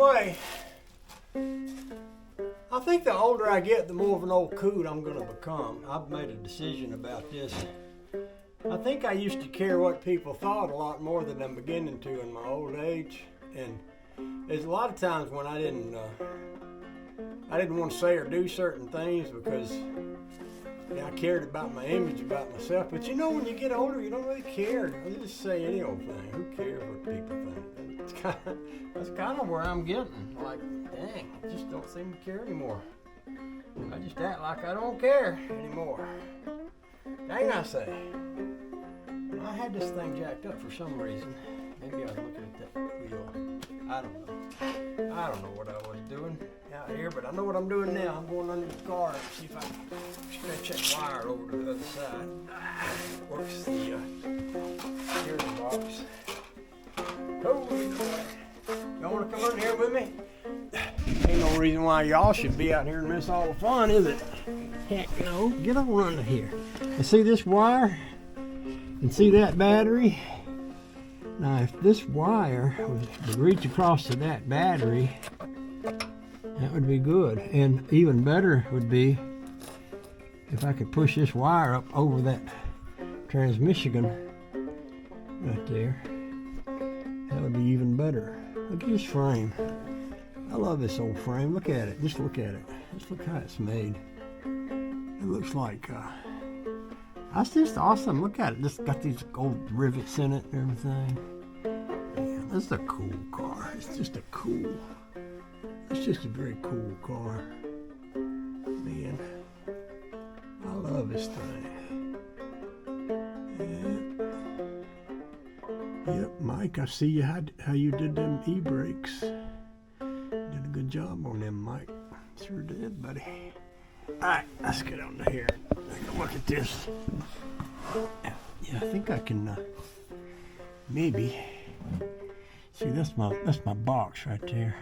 Anyway, I think the older I get, the more of an old coot I'm going to become. I've made a decision about this. I think I used to care what people thought a lot more than I'm beginning to in my old age. And there's a lot of times when I didn't want to say or do certain things because I cared about my image, about myself. But you know, when you get older, you don't really care. I just say any old thing. Who cares what people think? That's kind of where I'm getting. Like, dang, I just don't seem to care anymore. I just act like I don't care anymore. Dang, I say. I had this thing jacked up for some reason. Maybe I was looking at that wheel. I don't know. I don't know what I was doing out here, but I know what I'm doing now. I'm going under the car and see if I can stretch that wire over to the other side. Works the steering box. Holy boy. Y'all want to come over here with me? Ain't no reason why y'all should be out here and miss all the fun, is it? Heck no. Get on under here. You see this wire? And see that battery? Now, if this wire would reach across to that battery, that would be good. And even better would be if I could push this wire up over that transmission right there. That would be even better. Look at this frame. I love this old frame. Look at it. Just look at it. Just look how it's made. It looks like, that's just awesome. Look at it. Just got these gold rivets in it and everything. Man, this is a cool car. It's just a very cool car. Man, I love this thing. Yep, Mike, I see you how you did them e-brakes. Did a good job on them, Mike. Sure did, buddy. Alright, let's get on here. Take a look at this. Yeah, I think I can maybe see that's my box right there.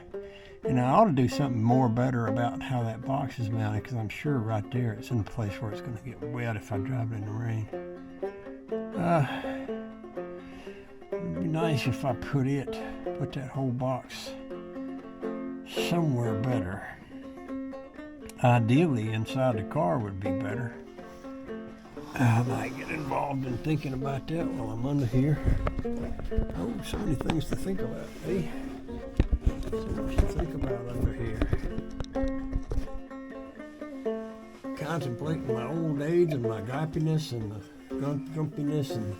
And I ought to do something more better about how that box is mounted, because I'm sure right there it's in a place where it's going to get wet if I drive it in the rain. It'd be nice if I put that whole box somewhere better. Ideally, inside the car would be better. I might get involved in thinking about that while I'm under here. Oh, so many things to think about, eh? So much to think about under here. Contemplating my old age and my grumpiness and the grumpiness and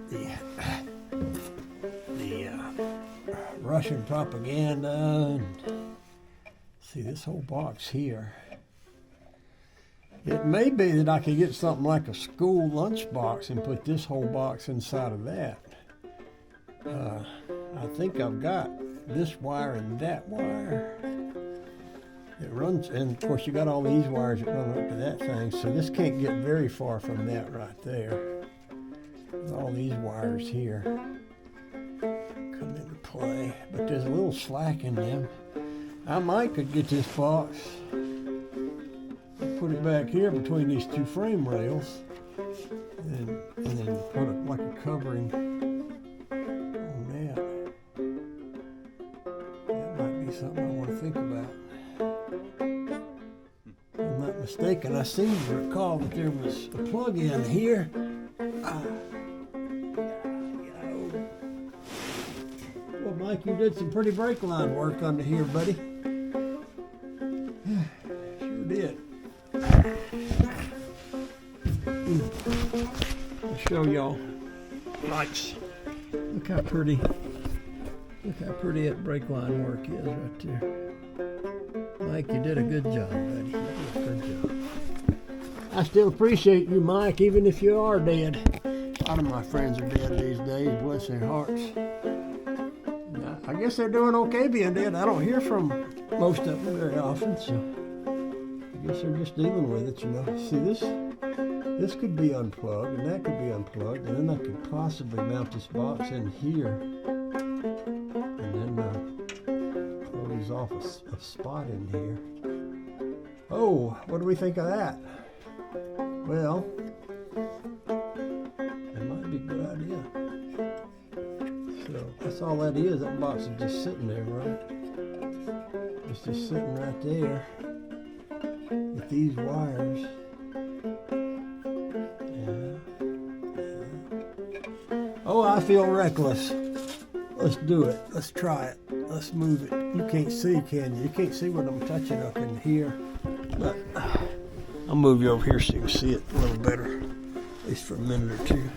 the Russian propaganda. And see this whole box here. It may be that I could get something like a school lunch box and put this whole box inside of that. I think I've got this wire and that wire. It runs, and of course you got all these wires that run up to that thing, so this can't get very far from that right there. With all these wires here come into play, but there's a little slack in them. I might could get this box, put it back here between these two frame rails, and then put it like a covering on that. That might be something I want to think about. If I'm not mistaken, I seem to recall that there was a plug-in here. Well, Mike, you did some pretty brake line work under here, buddy. Sure did. I'll show y'all. Lights. Look how pretty that brake line work is right there. Mike, you did a good job, buddy. You did a good job. I still appreciate you, Mike, even if you are dead. A lot of my friends are dead these days, bless their hearts. I guess they're doing okay being dead. I don't hear from most of them very often, so I guess they're just dealing with it, you know. See, this could be unplugged, and that could be unplugged, and then I could possibly mount this box in here, and then close off a spot in here. Oh, what do we think of that? Well, that might be a good idea. So that's all that is. That box is just sitting there, right? It's just sitting right there with these wires. Oh, I feel reckless. Let's do it. Let's try it. Let's move it. You can't see, can you? You can't see what I'm touching up in here. But I'll move you over here so you can see it a little better, at least for a minute or two.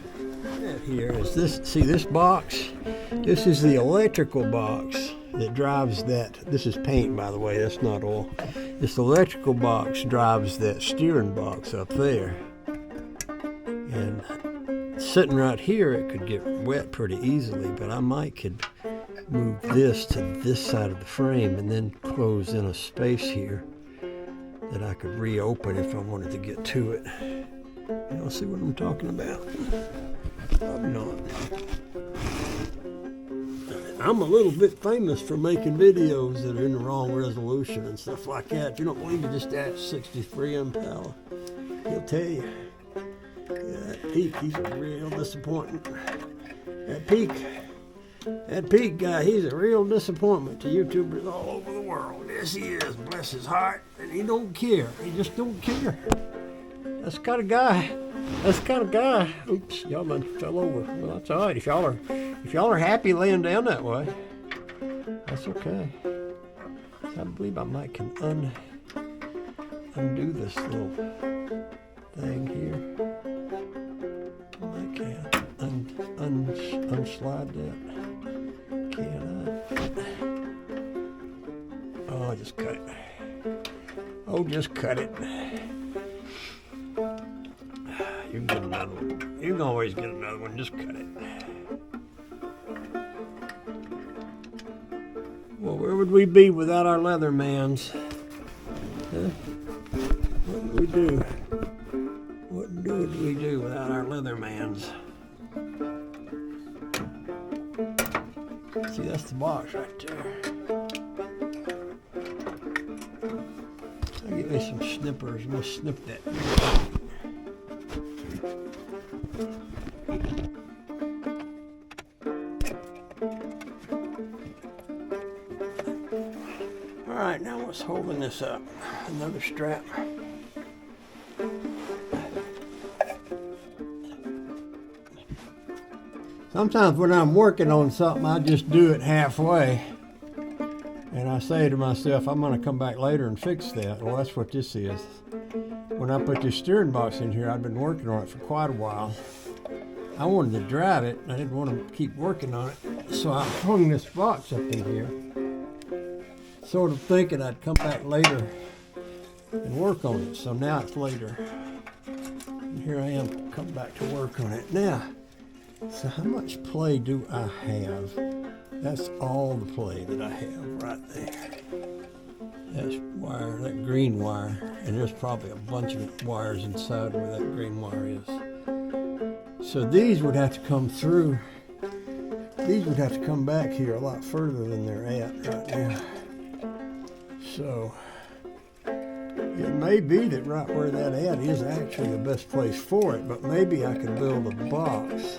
Right here is this. See this box? This is the electrical box that drives that. This is paint, by the way. That's not oil. This electrical box drives that steering box up there. And sitting right here, it could get wet pretty easily, but I might could move this to this side of the frame and then close in a space here that I could reopen if I wanted to get to it. Y'all see what I'm talking about? I'm not. I'm a little bit famous for making videos that are in the wrong resolution and stuff like that. If you don't believe me, just ask 63 Impala. He'll tell you. Yeah, that Peak, he's a real disappointment. That Peak guy, he's a real disappointment to YouTubers all over the world. Yes, he is. Bless his heart. And he don't care. He just don't care. That's the kind of guy. Oops, y'all done fell over. Well, that's all right. If y'all are happy laying down that way, that's okay. I believe I might can undo this little thing here. I can unslide that. Can I? Oh, just cut it. Oh, just cut it. You can get another one. You can always get another one. Just cut it. Well, where would we be without our Leathermans? Huh? What would we do? What would we do without our Leathermans? See, that's the box right there. I'll get me some snippers. We'll snip that. All right, now what's holding this up? Another strap. Sometimes when I'm working on something, I just do it halfway. And I say to myself, I'm going to come back later and fix that. Well, that's what this is. When I put this steering box in here, I've been working on it for quite a while. I wanted to drive it. I didn't want to keep working on it. So I hung this box up in here, sort of thinking I'd come back later and work on it. So now it's later. And here I am, come back to work on it. Now, so how much play do I have? That's all the play that I have right there. That's wire, that green wire, and there's probably a bunch of wires inside where that green wire is. So these would have to come through. These would have to come back here a lot further than they're at right now. So it may be that right where that at is actually the best place for it, but maybe I could build a box.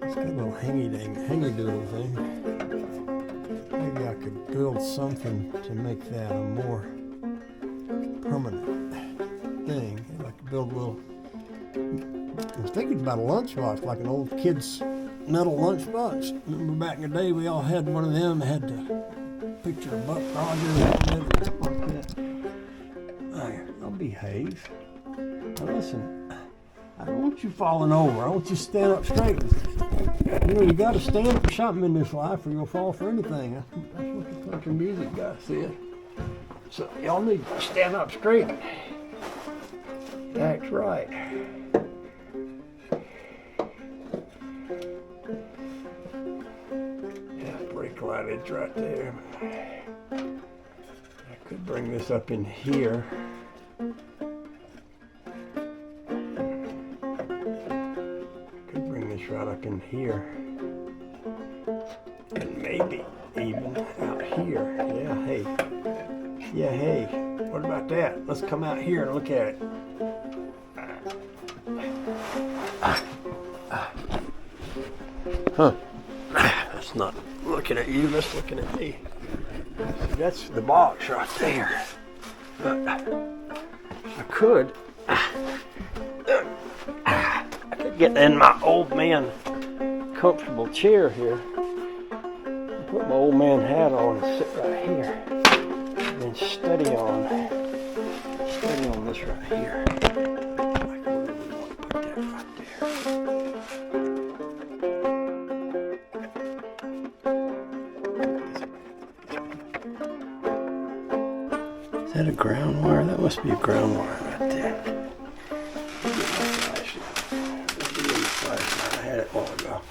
It's got a little hangy doodle thing. Maybe I could build something to make that a more permanent thing. Maybe I could build a little. I was thinking about a lunchbox, like an old kid's metal lunchbox. Remember back in the day, we all had one of them that had the picture of Buck Rogers and like that. There, I'll behave. Now listen, I don't want you falling over. I want you to stand up straight. You know, you got to stand for something in this life or you'll fall for anything. That's what the country music guy said. So y'all need to stand up straight. That's right. Yeah, brake light is right there. I could bring this up in here. Right up in here, and maybe even out here. Yeah, hey, what about that? Let's come out here and look at it. Huh, that's not looking at you, that's looking at me. That's the box right there. But I could get in my old man comfortable chair here. Put my old man hat on and sit right here. And then study on this right here. Like where we want to put that right there. Is that a ground wire? That must be a ground wire right there. Get my flashlight. I had it a while ago.